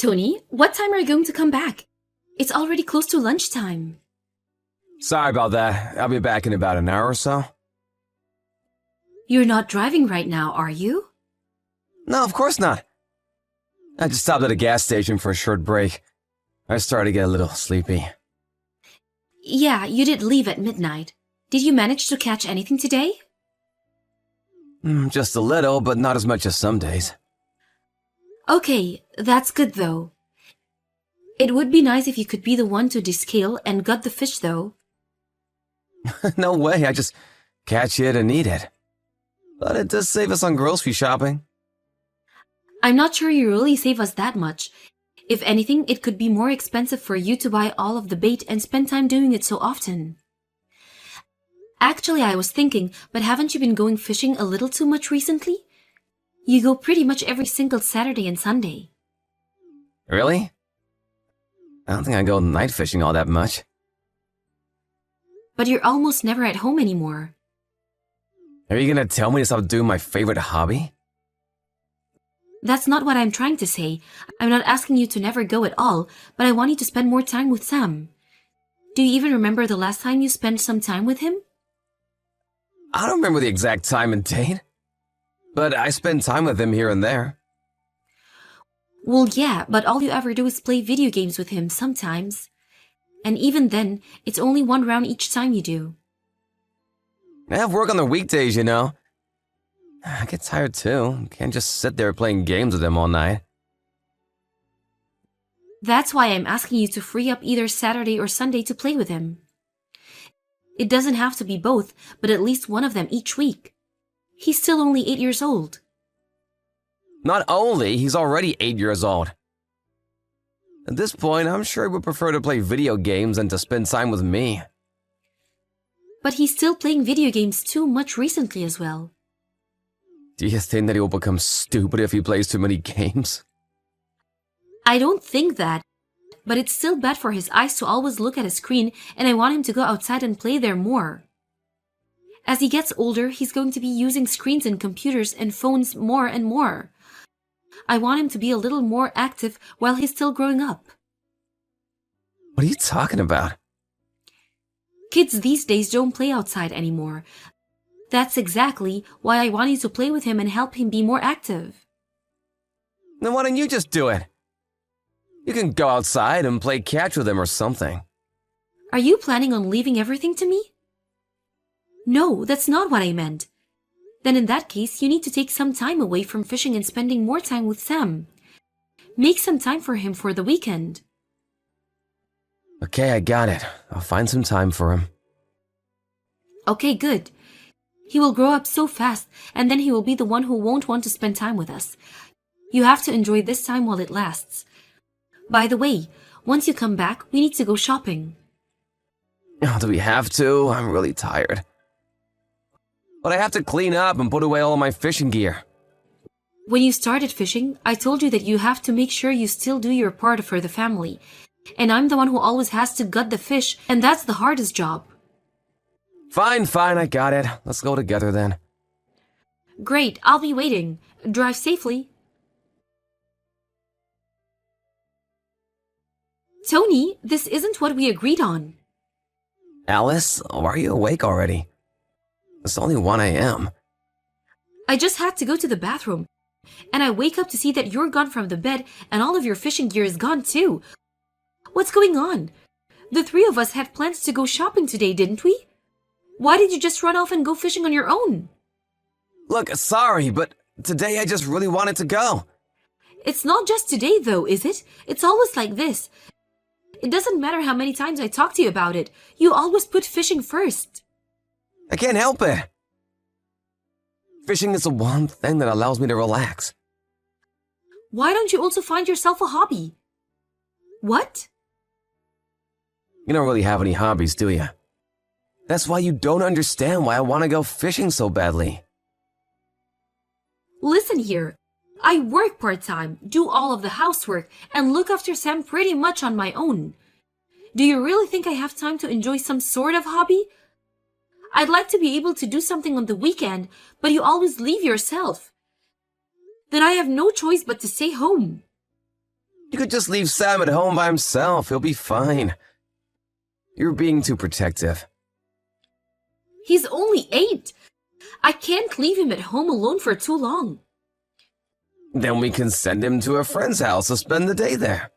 Tony, what time are you going to come back? It's already close to lunchtime. Sorry about that. I'll be back in about an hour or so. You're not driving right now, are you? No, of course not. I just stopped at a gas station for a short break. I started to get a little sleepy. Yeah, you did leave at midnight. Did you manage to catch anything today? Just a little, but not as much as some days. Okay, that's good though. It would be nice if you could be the one to descale and gut the fish though. No way, I just catch it and eat it. But it does save us on grocery shopping. I'm not sure you really save us that much. If anything, it could be more expensive for you to buy all of the bait and spend time doing it so often. Actually, I was thinking, but haven't you been going fishing a little too much recently? You go pretty much every single Saturday and Sunday. Really? I don't think I go night fishing all that much. But you're almost never at home anymore. Are you gonna tell me to stop doing my favorite hobby? That's not what I'm trying to say. I'm not asking you to never go at all, but I want you to spend more time with Sam. Do you even remember the last time you spent some time with him? I don't remember the exact time and date. But I spend time with him here and there. Well, yeah, but all you ever do is play video games with him sometimes. And even then, it's only one round each time you do. I have work on the weekdays, you know. I get tired too. Can't just sit there playing games with him all night. That's why I'm asking you to free up either Saturday or Sunday to play with him. It doesn't have to be both, but at least one of them each week. He's still only 8 years old. Not only, he's already 8 years old. At this point, I'm sure he would prefer to play video games than to spend time with me. But he's still playing video games too much recently as well. Do you think that he will become stupid if he plays too many games? I don't think that, but it's still bad for his eyes to always look at a screen, and I want him to go outside and play there more. As he gets older, he's going to be using screens and computers and phones more and more. I want him to be a little more active while he's still growing up. What are you talking about? Kids these days don't play outside anymore. That's exactly why I want you to play with him and help him be more active. Then why don't you just do it? You can go outside and play catch with him or something. Are you planning on leaving everything to me? No, that's not what I meant. Then in that case, you need to take some time away from fishing and spending more time with Sam. Make some time for him for the weekend. Okay, I got it. I'll find some time for him. Okay, good. He will grow up so fast, and then he will be the one who won't want to spend time with us. You have to enjoy this time while it lasts. By the way, once you come back, we need to go shopping. Oh, do we have to? I'm really tired. But I have to clean up and put away all of my fishing gear. When you started fishing, I told you that you have to make sure you still do your part for the family. And I'm the one who always has to gut the fish, and that's the hardest job. Fine, I got it. Let's go together then. Great, I'll be waiting. Drive safely. Tony, this isn't what we agreed on. Alice, why are you awake already? It's only 1 a.m. I just had to go to the bathroom, and I wake up to see that you're gone from the bed and all of your fishing gear is gone too. What's going on? The three of us had plans to go shopping today, didn't we? Why did you just run off and go fishing on your own? Look, sorry, but today I just really wanted to go. It's not just today though, is it? It's always like this. It doesn't matter how many times I talk to you about it. You always put fishing first. I can't help it. Fishing is the one thing that allows me to relax. Why don't you also find yourself a hobby? What? You don't really have any hobbies, do you? That's why you don't understand why I want to go fishing so badly. Listen here. I work part-time, do all of the housework, and look after Sam pretty much on my own. Do you really think I have time to enjoy some sort of hobby? I'd like to be able to do something on the weekend, but you always leave yourself. Then I have no choice but to stay home. You could just leave Sam at home by himself. He'll be fine. You're being too protective. He's only 8. I can't leave him at home alone for too long. Then we can send him to a friend's house to spend the day there.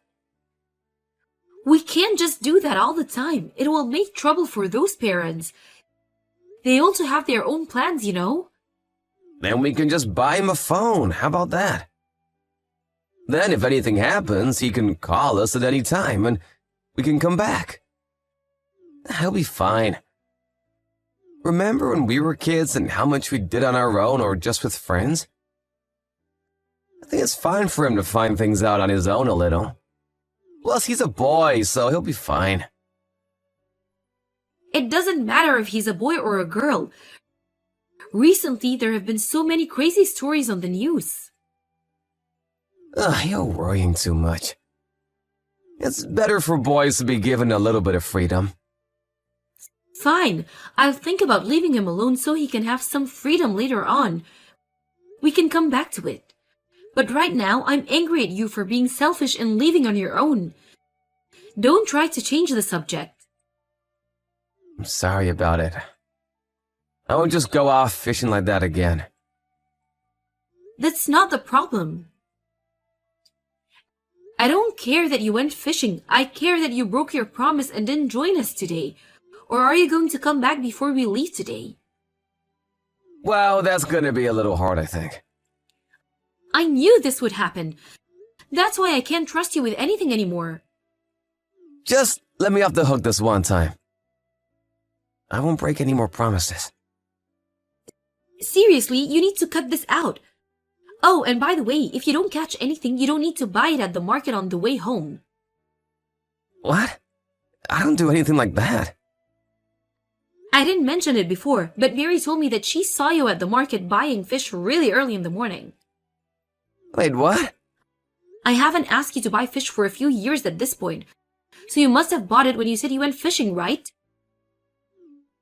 We can't just do that all the time. It will make trouble for those parents. They also have their own plans, you know. Then we can just buy him a phone. How about that? Then if anything happens, he can call us at any time and we can come back. He'll be fine. Remember when we were kids and how much we did on our own or just with friends? I think it's fine for him to find things out on his own a little. Plus, he's a boy, so he'll be fine. It doesn't matter if he's a boy or a girl. Recently, there have been so many crazy stories on the news. You're worrying too much. It's better for boys to be given a little bit of freedom. Fine, I'll think about leaving him alone so he can have some freedom later on. We can come back to it. But right now, I'm angry at you for being selfish and leaving on your own. Don't try to change the subject. I'm sorry about it. I won't just go off fishing like that again. That's not the problem. I don't care that you went fishing. I care that you broke your promise and didn't join us today. Or are you going to come back before we leave today? Well, that's gonna be a little hard, I think. I knew this would happen. That's why I can't trust you with anything anymore. Just let me off the hook this one time. I won't break any more promises. Seriously, you need to cut this out. Oh, and by the way, if you don't catch anything, you don't need to buy it at the market on the way home. What? I don't do anything like that. I didn't mention it before, but Mary told me that she saw you at the market buying fish really early in the morning. Wait, what? I haven't asked you to buy fish for a few years at this point, so you must have bought it when you said you went fishing, right?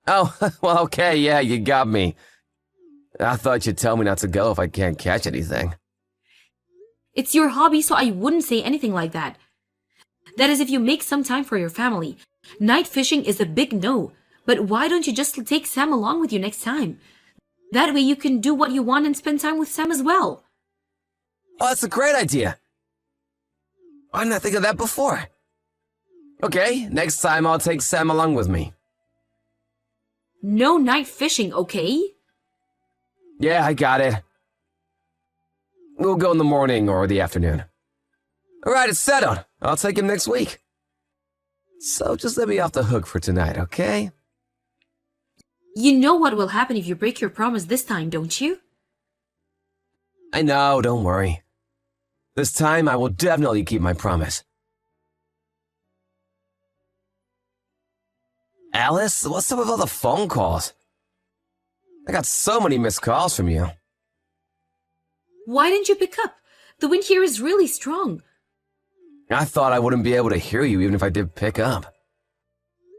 Oh, well, okay, yeah, you got me. I thought you'd tell me not to go if I can't catch anything. It's your hobby, so I wouldn't say anything like that. That is if you make some time for your family. Night fishing is a big no, but why don't you just take Sam along with you next time? That way you can do what you want and spend time with Sam as well. Oh, that's a great idea. Why didn't I think of that before? Okay, next time I'll take Sam along with me. No night fishing, okay? Yeah, I got it. We'll go in the morning or the afternoon. All right, it's settled. I'll take him next week. So just let me off the hook for tonight, okay? You know what will happen if you break your promise this time, don't you? I know, don't worry. This time I will definitely keep my promise. Alice, what's up with all the phone calls? I got so many missed calls from you. Why didn't you pick up? The wind here is really strong. I thought I wouldn't be able to hear you even if I did pick up.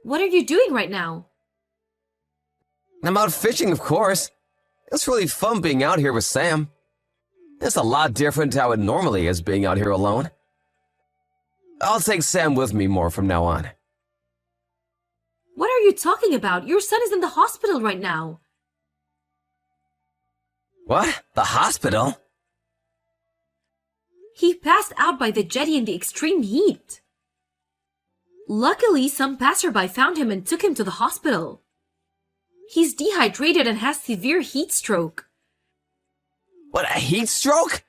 What are you doing right now? I'm out fishing, of course. It's really fun being out here with Sam. It's a lot different to how it normally is being out here alone. I'll take Sam with me more from now on. What are you talking about? Your son is in the hospital right now. What? The hospital? He passed out by the jetty in the extreme heat. Luckily, some passerby found him and took him to the hospital. He's dehydrated and has severe heat stroke. What, a heat stroke?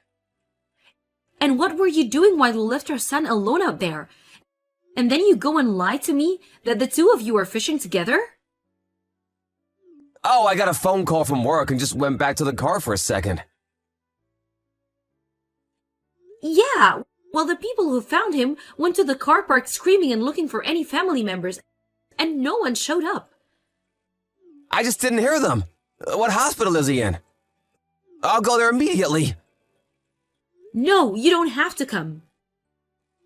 And what were you doing while you left our son alone out there? And then you go and lie to me that the two of you are fishing together? Oh, I got a phone call from work and just went back to the car for a second. Yeah, well, the people who found him went to the car park screaming and looking for any family members, and no one showed up. I just didn't hear them. What hospital is he in? I'll go there immediately. No, you don't have to come.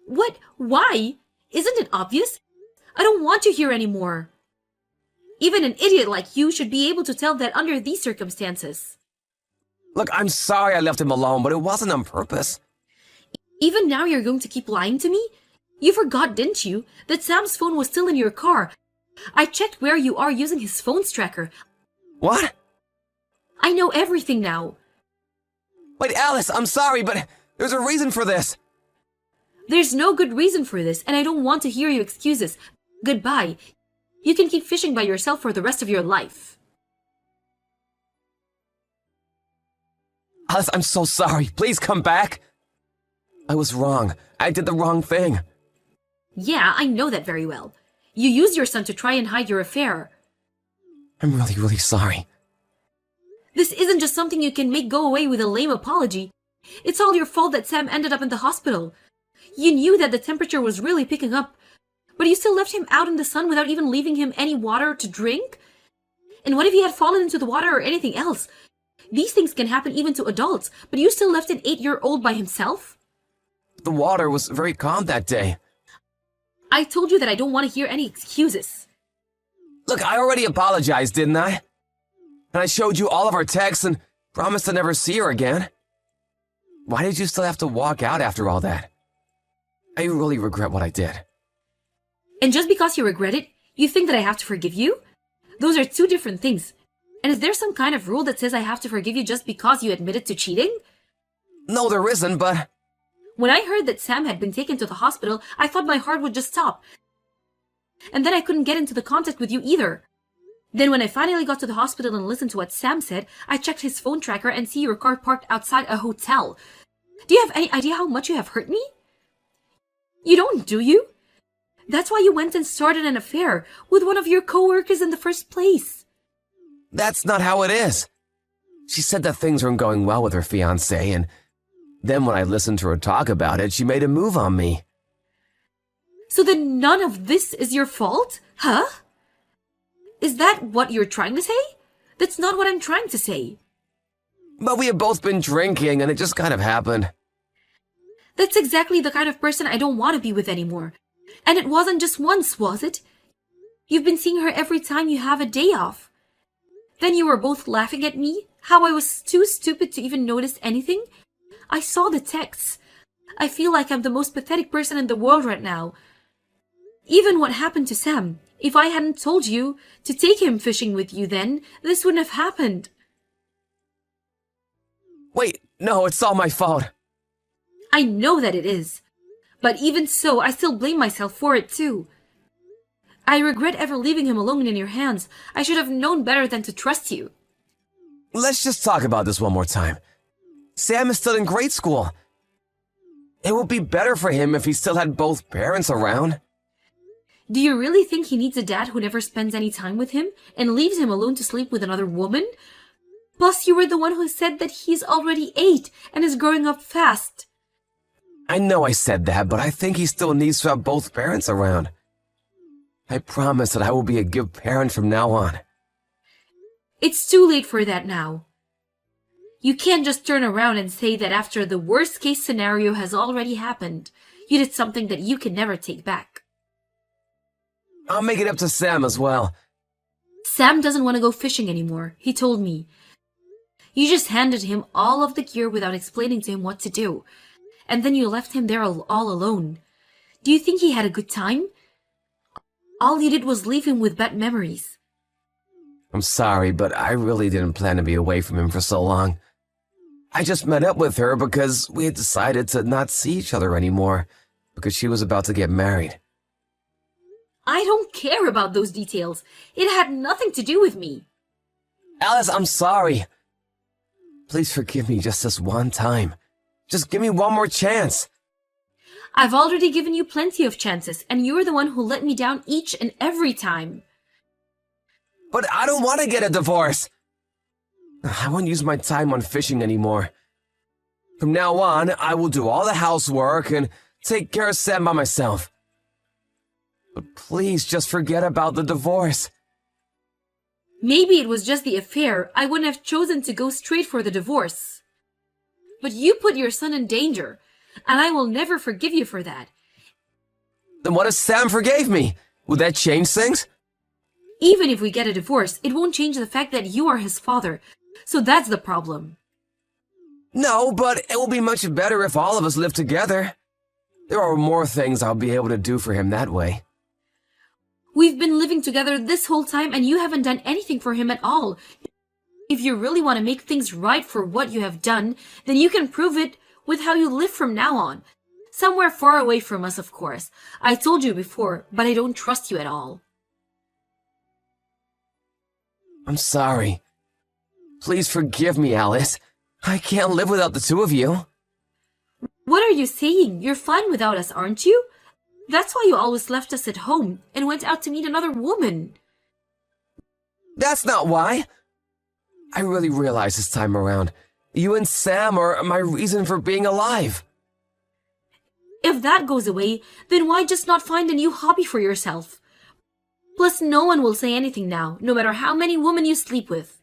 What? Why? Isn't it obvious? I don't want you here anymore. Even an idiot like you should be able to tell that under these circumstances. Look, I'm sorry I left him alone, but it wasn't on purpose. Even now you're going to keep lying to me? You forgot, didn't you, that Sam's phone was still in your car? I checked where you are using his phone's tracker. What? I know everything now. Wait, Alice, I'm sorry, but there's a reason for this. There's no good reason for this, and I don't want to hear your excuses. Goodbye. You can keep fishing by yourself for the rest of your life. Alice, I'm so sorry. Please come back. I was wrong. I did the wrong thing. Yeah, I know that very well. You used your son to try and hide your affair. I'm really, really sorry. This isn't just something you can make go away with a lame apology. It's all your fault that Sam ended up in the hospital. You knew that the temperature was really picking up, but you still left him out in the sun without even leaving him any water to drink? And what if he had fallen into the water or anything else? These things can happen even to adults, but you still left an 8-year-old by himself? The water was very calm that day. I told you that I don't want to hear any excuses. Look, I already apologized, didn't I? And I showed you all of our texts and promised to never see her again. Why did you still have to walk out after all that? I really regret what I did. And just because you regret it, you think that I have to forgive you? Those are two different things. And is there some kind of rule that says I have to forgive you just because you admitted to cheating? No, there isn't, but... When I heard that Sam had been taken to the hospital, I thought my heart would just stop. And then I couldn't get into the contact with you either. Then when I finally got to the hospital and listened to what Sam said, I checked his phone tracker and see your car parked outside a hotel. Do you have any idea how much you have hurt me? You don't, do you? That's why you went and started an affair with one of your co-workers in the first place. That's not how it is. She said that things weren't going well with her fiancé, and then when I listened to her talk about it, she made a move on me. So then none of this is your fault? Huh? Is that what you're trying to say? That's not what I'm trying to say. But we had both been drinking, and it just kind of happened. That's exactly the kind of person I don't want to be with anymore. And it wasn't just once, was it? You've been seeing her every time you have a day off. Then you were both laughing at me, how I was too stupid to even notice anything. I saw the texts. I feel like I'm the most pathetic person in the world right now. Even what happened to Sam, if I hadn't told you to take him fishing with you then, this wouldn't have happened. Wait, no, it's all my fault. I know that it is. But even so, I still blame myself for it too. I regret ever leaving him alone in your hands. I should have known better than to trust you. Let's just talk about this one more time. Sam is still in grade school. It would be better for him if he still had both parents around. Do you really think he needs a dad who never spends any time with him and leaves him alone to sleep with another woman? Plus, you were the one who said that he's already 8 and is growing up fast. I know I said that, but I think he still needs to have both parents around. I promise that I will be a good parent from now on. It's too late for that now. You can't just turn around and say that after the worst case scenario has already happened, you did something that you can never take back. I'll make it up to Sam as well. Sam doesn't want to go fishing anymore, he told me. You just handed him all of the gear without explaining to him what to do. And then you left him there all alone. Do you think he had a good time? All you did was leave him with bad memories. I'm sorry, but I really didn't plan to be away from him for so long. I just met up with her because we had decided to not see each other anymore because she was about to get married. I don't care about those details. It had nothing to do with me. Alice, I'm sorry. Please forgive me just this one time. Just give me one more chance. I've already given you plenty of chances, and you're the one who let me down each and every time. But I don't want to get a divorce. I won't use my time on fishing anymore. From now on, I will do all the housework and take care of Sam by myself. But please just forget about the divorce. Maybe it was just the affair. I wouldn't have chosen to go straight for the divorce. But you put your son in danger, and I will never forgive you for that. Then what if Sam forgave me? Would that change things? Even if we get a divorce, it won't change the fact that you are his father. So that's the problem. No, but it will be much better if all of us live together. There are more things I'll be able to do for him that way. We've been living together this whole time and you haven't done anything for him at all. If you really want to make things right for what you have done, then you can prove it with how you live from now on. Somewhere far away from us, of course. I told you before, but I don't trust you at all. I'm sorry. Please forgive me, Alice. I can't live without the two of you. What are you saying? You're fine without us, aren't you? That's why you always left us at home and went out to meet another woman. That's not why. I really realize this time around, you and Sam are my reason for being alive. If that goes away, then why just not find a new hobby for yourself? Plus, no one will say anything now, no matter how many women you sleep with.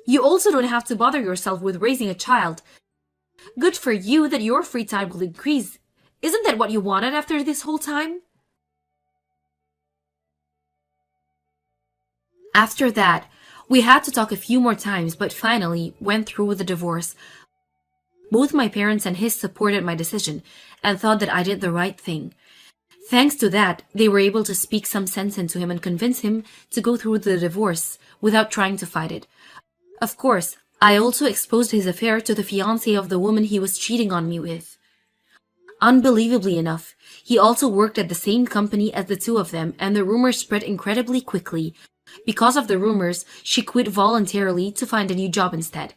You also don't have to bother yourself with raising a child. Good for you that your free time will increase. Isn't that what you wanted after this whole time? After that, we had to talk a few more times, but finally went through with the divorce. Both my parents and his supported my decision and thought that I did the right thing. Thanks to that, they were able to speak some sense into him and convince him to go through with the divorce without trying to fight it. Of course, I also exposed his affair to the fiancée of the woman he was cheating on me with. Unbelievably enough, he also worked at the same company as the two of them, and the rumors spread incredibly quickly. Because of the rumors, she quit voluntarily to find a new job instead.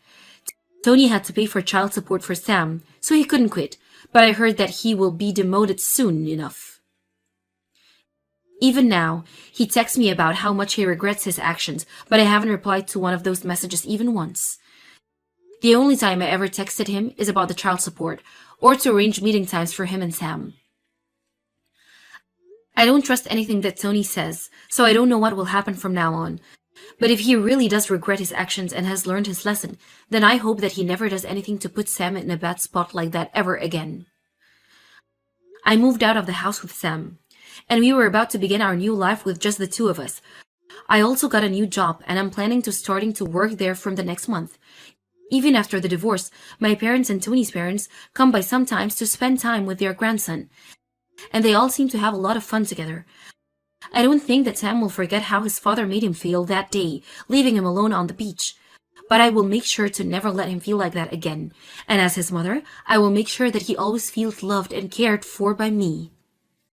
Tony had to pay for child support for Sam, so he couldn't quit, but I heard that he will be demoted soon enough. Even now, he texts me about how much he regrets his actions, but I haven't replied to one of those messages even once. The only time I ever texted him is about the child support, or to arrange meeting times for him and Sam. I don't trust anything that Tony says, so I don't know what will happen from now on. But if he really does regret his actions and has learned his lesson, then I hope that he never does anything to put Sam in a bad spot like that ever again. I moved out of the house with Sam, and we were about to begin our new life with just the two of us. I also got a new job, and I'm planning to starting to work there from the next month. Even after the divorce, my parents and Tony's parents come by sometimes to spend time with their grandson, and they all seem to have a lot of fun together. I don't think that Sam will forget how his father made him feel that day, leaving him alone on the beach. But I will make sure to never let him feel like that again. And as his mother, I will make sure that he always feels loved and cared for by me.